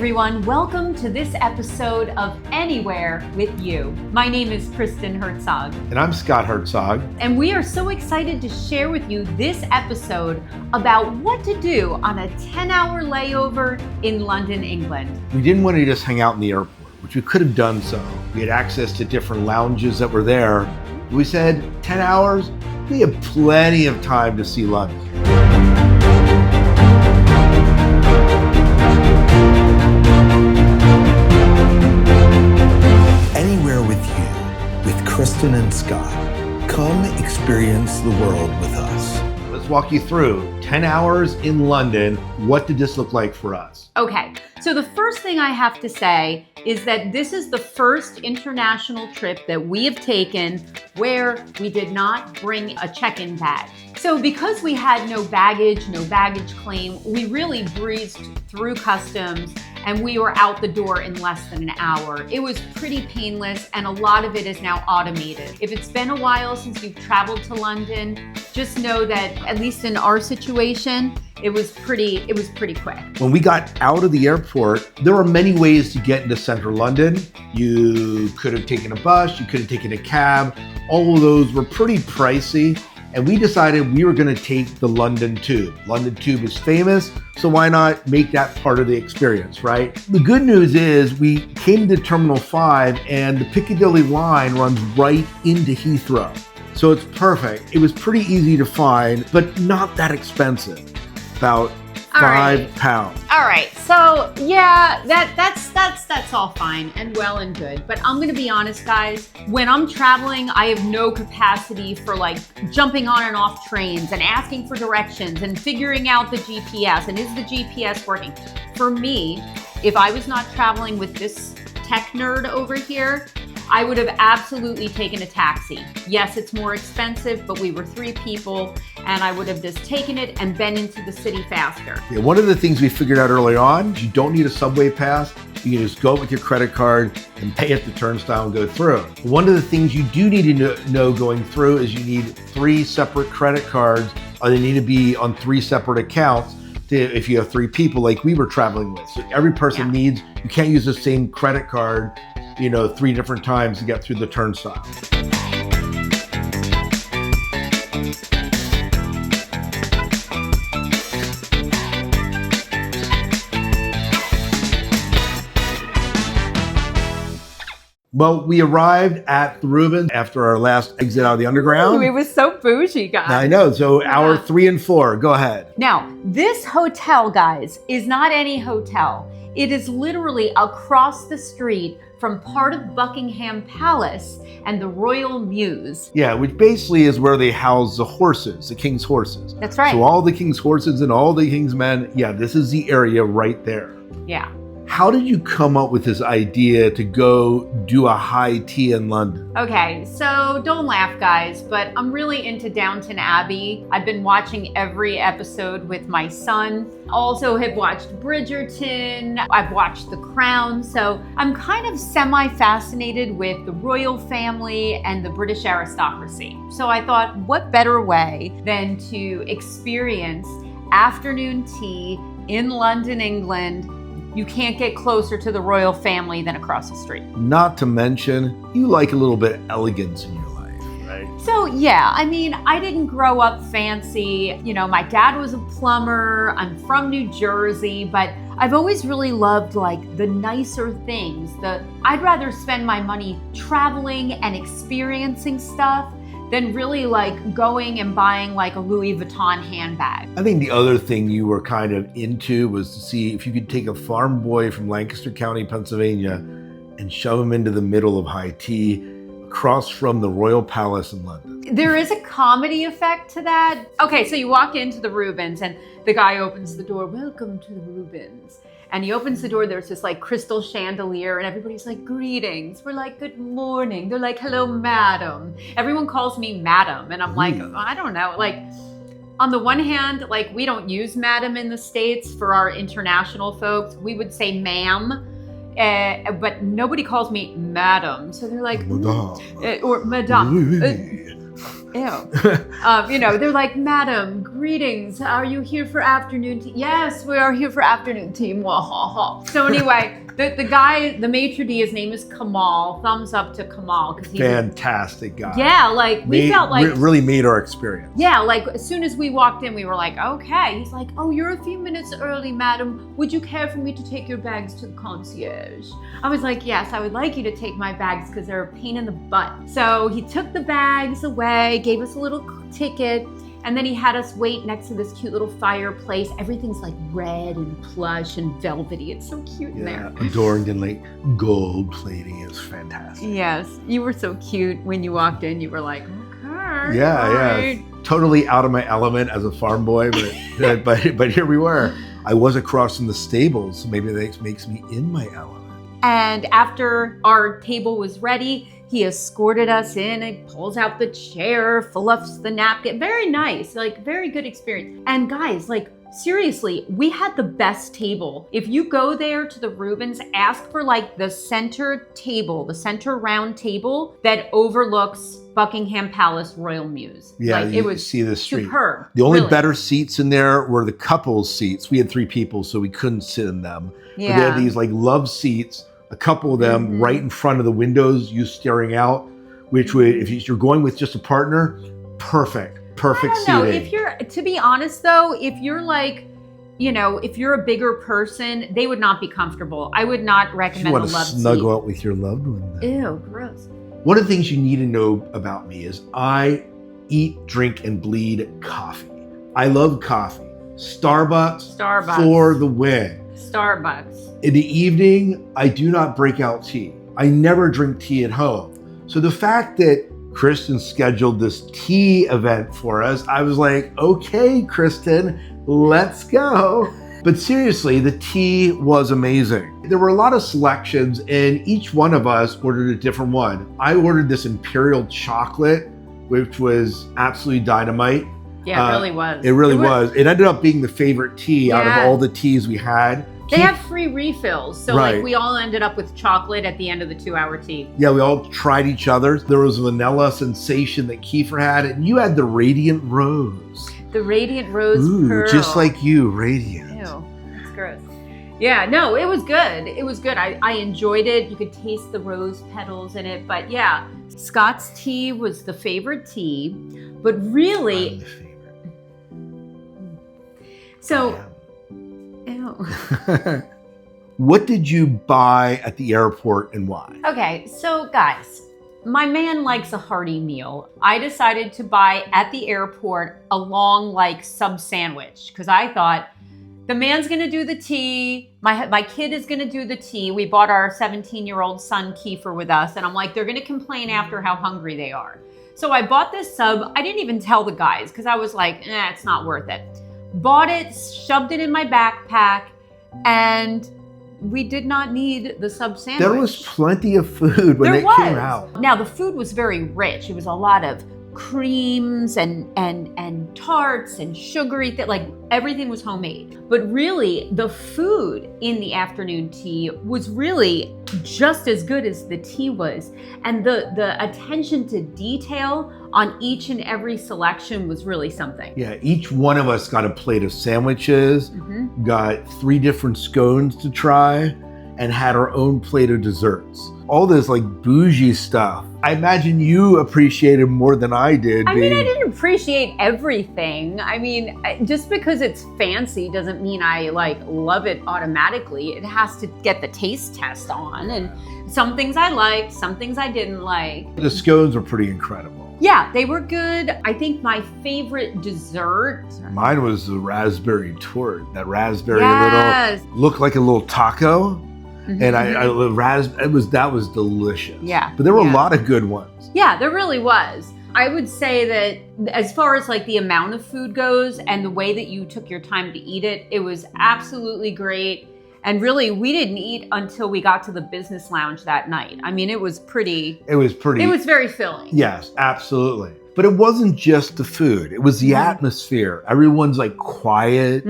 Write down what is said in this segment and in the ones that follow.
everyone, welcome to this episode of Anywhere with You. My name is Kristen Herzog. And I'm Scott Herzog. And we are so excited to share with you this episode about what to do on a 10-hour layover in London, England. We didn't want to just hang out in the airport, which we could have done so. We had access to different lounges that were there. We said 10 hours, we have plenty of time to see London. Anywhere with you, with Kristen and Scott. Come experience the world with us. Let's walk you through 10 hours in London. What did this look like for us? Okay, so the first thing I have to say is that this is the first international trip that we have taken where we did not bring a check-in bag. So because we had no baggage claim, we really breezed through customs and we were out the door in less than an hour. It was pretty painless and a lot of it is now automated. If it's been a while since you've traveled to London, just know that at least in our situation, it was pretty quick. When we got out of the airport, there were many ways to get into central London. You could have taken a bus, you could have taken a cab. All of those were pretty pricey. And we decided we were going to take the London Tube. London Tube is famous, so why not make that part of the experience, right? The good news is we came to Terminal 5 and the Piccadilly Line runs right into Heathrow. So it's perfect. It was pretty easy to find, but not that expensive. About £5. All right, so yeah, that's all fine and well and good. But I'm gonna be honest, guys, when I'm traveling, I have no capacity for like jumping on and off trains and asking for directions and figuring out the GPS and is the GPS working? For me, if I was not traveling with this tech nerd over here, I would have absolutely taken a taxi. Yes, it's more expensive, but we were 3 people and I would have just taken it and been into the city faster. Yeah, one of the things we figured out early on is you don't need a subway pass. You can just go with your credit card and pay at the turnstile and go through. One of the things you do need to know going through is you need 3 separate credit cards, or they need to be on 3 separate accounts if you have 3 people like we were traveling with. So every person needs, you can't use the same credit card 3 different times to get through the turnstile. Well, we arrived at the Ruben after our last exit out of the underground. It was so bougie, guys. I know, so hour 3 and 4, go ahead. Now, this hotel, guys, is not any hotel. It is literally across the street from part of Buckingham Palace and the Royal Mews. Yeah, which basically is where they house the horses, the king's horses. That's right. So all the king's horses and all the king's men, this is the area right there. Yeah. How did you come up with this idea to go do a high tea in London? Okay, so don't laugh, guys, but I'm really into Downton Abbey. I've been watching every episode with my son. Also have watched Bridgerton. I've watched The Crown. So I'm kind of semi-fascinated with the royal family and the British aristocracy. So I thought, what better way than to experience afternoon tea in London, England. You can't get closer to the royal family than across the street. Not to mention, you like a little bit of elegance in your life, right? So yeah, I mean, I didn't grow up fancy. My dad was a plumber. I'm from New Jersey, but I've always really loved like the nicer things. I'd rather spend my money traveling and experiencing stuff than really like going and buying like a Louis Vuitton handbag. I think the other thing you were kind of into was to see if you could take a farm boy from Lancaster County, Pennsylvania, and shove him into the middle of high tea across from the Royal Palace in London. There is a comedy effect to that. Okay, so you walk into the Rubens and the guy opens the door, welcome to the Rubens. And he opens the door, there's this like crystal chandelier and everybody's like, greetings. We're like, good morning. They're like, hello, madam. Everyone calls me madam. And I'm like, I don't know. Like on the one hand, like we don't use madam in the States for our international folks. We would say ma'am. But nobody calls me madam. So they're like, Madame. or madame. Ew. They're like, "Madam, greetings. Are you here for afternoon tea?" "Yes, we are here for afternoon tea." Mwahaha. So anyway, the guy, the maitre d', his name is Kamal. Thumbs up to Kamal because he's Fantastic guy. Yeah, like we felt like really made our experience. Yeah, like as soon as we walked in, we were like, okay. He's like, "Oh, you're a few minutes early, madam. Would you care for me to take your bags to the concierge?" I was like, "Yes, I would like you to take my bags because they're a pain in the butt." So he took the bags away, gave us a little ticket, and then he had us wait next to this cute little fireplace. Everything's like red and plush and velvety. It's so cute in there. Adorned in like gold plating. Is fantastic. Yes, you were so cute when you walked in. You were like, okay. Yeah. Totally out of my element as a farm boy, but here we were. I was across from the stables, so maybe that makes me in my element. And after our table was ready, he escorted us in and pulls out the chair, fluffs the napkin. Very nice, like very good experience. And guys, like seriously, we had the best table. If you go there to the Rubens, ask for like the center table, the center round table that overlooks Buckingham Palace Royal Mews. Yeah, like, you it was see the street. Superb. The only really. better seats in there were the couples seats. We had 3 people, so we couldn't sit in them. Yeah. But they had these like love seats, a couple of them right in front of the windows, you staring out, which would, if you're going with just a partner, perfect I don't know. seating. If you're, to be honest though, if you're like, if you're a bigger person, they would not be comfortable. I would not If recommend you want a to love seat. snuggle out with your loved one. Then. Ew, gross. One of the things you need to know about me is I eat, drink, and bleed coffee. I love coffee. Starbucks for the win. Starbucks. In the evening, I do not break out tea. I never drink tea at home. So the fact that Kristen scheduled this tea event for us, I was like, okay, Kristen, let's go. But seriously, the tea was amazing. There were a lot of selections and each one of us ordered a different one. I ordered this Imperial Chocolate, which was absolutely dynamite. Yeah, it really was. It really was. It ended up being the favorite tea out of all the teas we had. They have free refills. So Right. like we all ended up with chocolate at the end of the 2-hour tea. Yeah, we all tried each other's. There was a vanilla sensation that Kiefer had, and you had the Radiant Rose. The Radiant Rose Pearl. Just like you, Radiant. Ew, that's gross. Yeah, no, it was good. It was good. I enjoyed it. You could taste the rose petals in it. But yeah, Scott's tea was the favorite tea. But really, I'm the favorite. so, ew. What did you buy at the airport and why? Okay, so guys, my man likes a hearty meal. I decided to buy at the airport a long like sub sandwich because I thought the man's gonna do the tea. My kid is gonna do the tea. We bought our 17-year-old son Kiefer with us, and I'm like, they're gonna complain after how hungry they are. So I bought this sub. I didn't even tell the guys because I was like, it's not worth it. Bought it, shoved it in my backpack, and we did not need the sub sandwich. There was plenty of food when they came out. Now the food was very rich. It was a lot of creams and tarts and sugary like everything was homemade. But really the food in the afternoon tea was really just as good as the tea was. And the attention to detail on each and every selection was really something. Yeah, each one of us got a plate of sandwiches, got 3 different scones to try, and had our own plate of desserts. All this like bougie stuff. I imagine you appreciated more than I did. I mean, I didn't appreciate everything. I mean, just because it's fancy doesn't mean I like love it automatically. It has to get the taste test on. And some things I liked, some things I didn't like. The scones were pretty incredible. Yeah, they were good. I think my favorite dessert. Mine was the raspberry torte. That raspberry Yes. looked like a little taco. And that was delicious. Yeah. But there were a lot of good ones. Yeah, there really was. I would say that as far as like the amount of food goes and the way that you took your time to eat it, it was absolutely great. And really, we didn't eat until we got to the business lounge that night. I mean, it was very filling. Yes, absolutely. But it wasn't just the food. It was the atmosphere. Everyone's like quiet,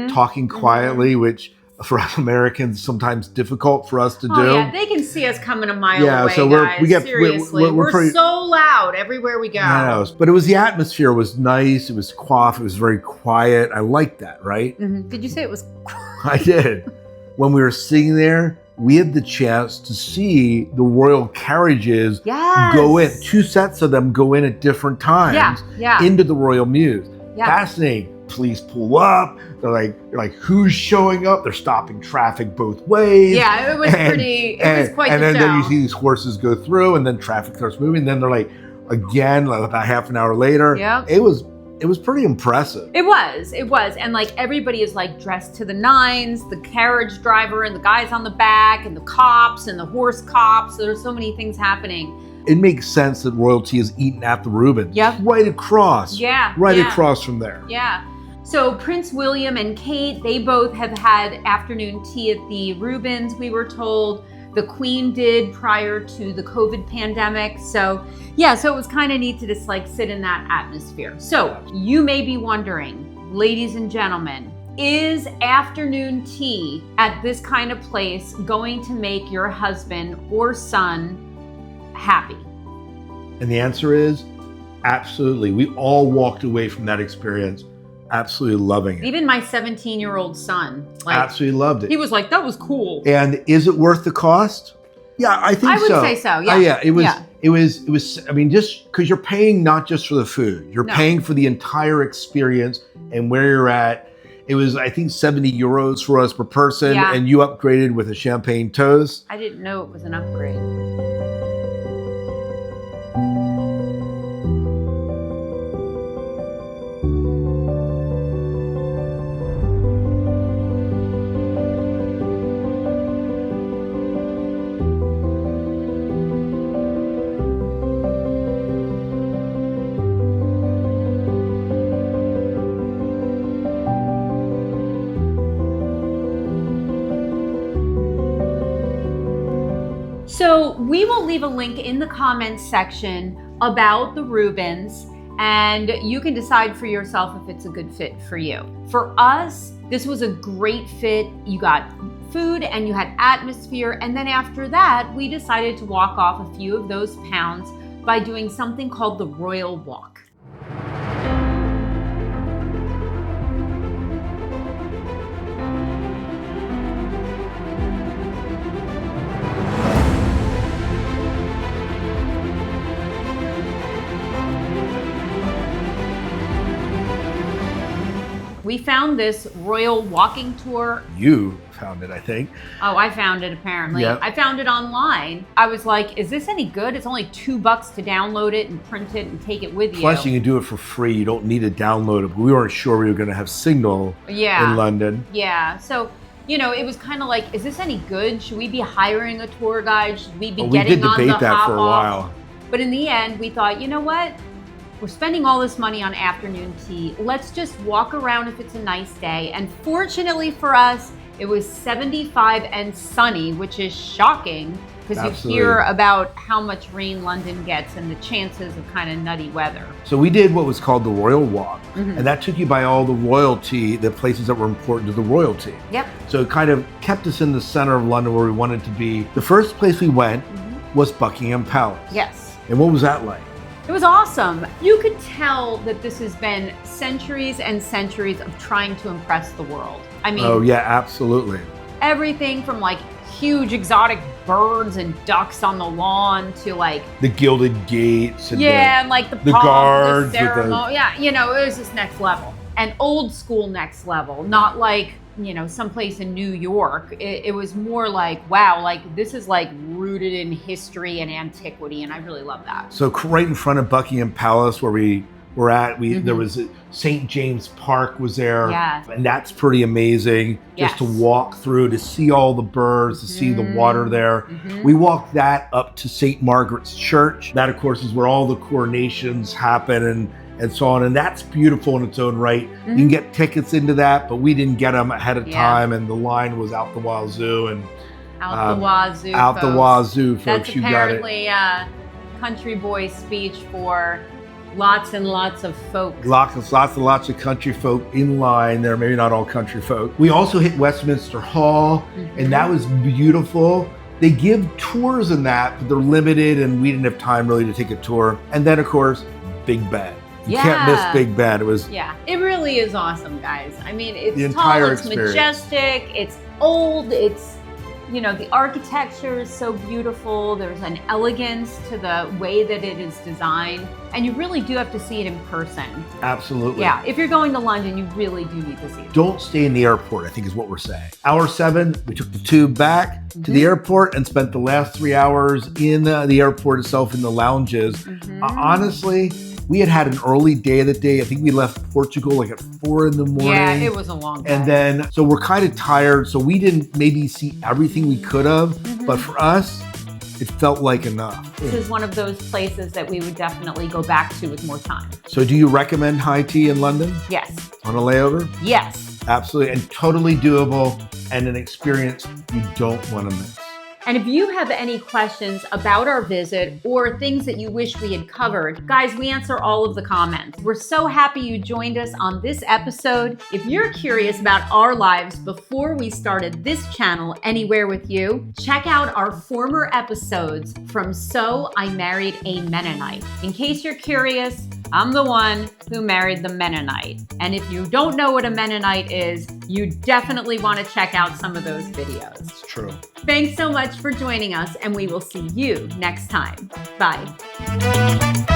talking quietly, which for us Americans, sometimes difficult for us to do. Yeah, they can see us coming a mile away, so guys. Seriously, we're pretty, so loud everywhere we go. But it was the atmosphere was nice. It was cough. It was very quiet. I liked that, right? Mm-hmm. Did you say it was? I did. When we were sitting there, we had the chance to see the royal carriages go in. 2 sets of them go in at different times into the royal mews. Yeah. Fascinating. Police pull up. They're like, who's showing up? They're stopping traffic both ways. Yeah, it was pretty. It was quite the show. And then you see these horses go through, and then traffic starts moving. And then they're like, again, like about half an hour later. Yeah. It was pretty impressive. It was. And like everybody is like dressed to the nines, the carriage driver and the guys on the back and the cops and the horse cops. There's so many things happening. It makes sense that royalty is eaten at the Rubens. Yep. Right across. Right across from there. Yeah. So Prince William and Kate, they both have had afternoon tea at the Rubens, we were told. The Queen did prior to the COVID pandemic. So it was kind of neat to just like sit in that atmosphere. So you may be wondering, ladies and gentlemen, is afternoon tea at this kind of place going to make your husband or son happy? And the answer is absolutely. We all walked away from that experience absolutely loving it. Even my 17-year-old son, absolutely loved it. He was like, that was cool. And is it worth the cost? Yeah, I think so. I would say so, yeah. It was, I mean, just because you're paying not just for the food, you're paying for the entire experience and where you're at. It was, I think, 70 euros for us per person, and you upgraded with a champagne toast. I didn't know it was an upgrade. So we will leave a link in the comments section about the Rubens, and you can decide for yourself if it's a good fit for you. For us, this was a great fit. You got food and you had atmosphere, and then after that, we decided to walk off a few of those pounds by doing something called the Royal Walk. We found this royal walking tour. You found it, I think. Oh, I found it apparently. Yep. I found it online. I was like, is this any good? It's only $2 to download it and print it and take it with you. Plus you can do it for free. You don't need to download it. We weren't sure we were going to have signal in London. Yeah. So, it was kind of like, is this any good? Should we be hiring a tour guide? Should we be getting on the hop off? We did debate that for a while. But in the end, we thought, you know what? We're spending all this money on afternoon tea. Let's just walk around if it's a nice day. And fortunately for us, it was 75 and sunny, which is shocking because you hear about how much rain London gets and the chances of kind of nutty weather. So we did what was called the Royal Walk, and that took you by all the royalty, the places that were important to the royalty. Yep. So it kind of kept us in the center of London where we wanted to be. The first place we went was Buckingham Palace. Yes. And what was that like? It was awesome. You could tell that this has been centuries and centuries of trying to impress the world. I mean, oh yeah, absolutely. Everything from like huge exotic birds and ducks on the lawn to like the gilded gates and and like the guards, the ceremony. It was just next level. And old school next level, not like someplace in New York. It was more like, wow, like this is like rooted in history and antiquity, and I really love that. So right in front of Buckingham Palace where we were at, there was St. James Park was there, and that's pretty amazing just to walk through, to see all the birds, to see the water there. We walked that up to St. Margaret's Church. That, of course, is where all the coronations happen and so on, and that's beautiful in its own right. You can get tickets into that, but we didn't get them ahead of time, and the line was out the wazoo. And out the wazoo, folks. That's you got it. Apparently country boy speech for Lots and lots of folk. Lots and lots of country folk in line there. Maybe not all country folk. We also hit Westminster Hall, and that was beautiful. They give tours in that, but they're limited, and we didn't have time really to take a tour. And then, of course, Big Ben. You can't miss Big Ben. It really is awesome, guys. I mean, it's the tall, entire it's experience. Majestic, it's old, it's, you know, the architecture is so beautiful. There's an elegance to the way that it is designed. And you really do have to see it in person. Absolutely. Yeah, if you're going to London, you really do need to see it. Don't stay in the airport, I think is what we're saying. Hour 7, we took the tube back to the airport and spent the last 3 hours in the airport itself in the lounges. Honestly, we had an early day that day. I think we left Portugal like at 4 in the morning. Yeah, it was a long day. And then, so we're kind of tired. So we didn't maybe see everything we could have, but for us, it felt like enough. This is one of those places that we would definitely go back to with more time. So do you recommend high tea in London Yes. on a layover? Yes. Absolutely, and totally doable and an experience you don't want to miss. And if you have any questions about our visit or things that you wish we had covered, guys, we answer all of the comments. We're so happy you joined us on this episode. If you're curious about our lives before we started this channel, Anywhere With You, check out our former episodes from So I Married a Mennonite. In case you're curious, I'm the one who married the Mennonite. And if you don't know what a Mennonite is, you definitely want to check out some of those videos. It's true. Thanks so much for joining us, and we will see you next time. Bye.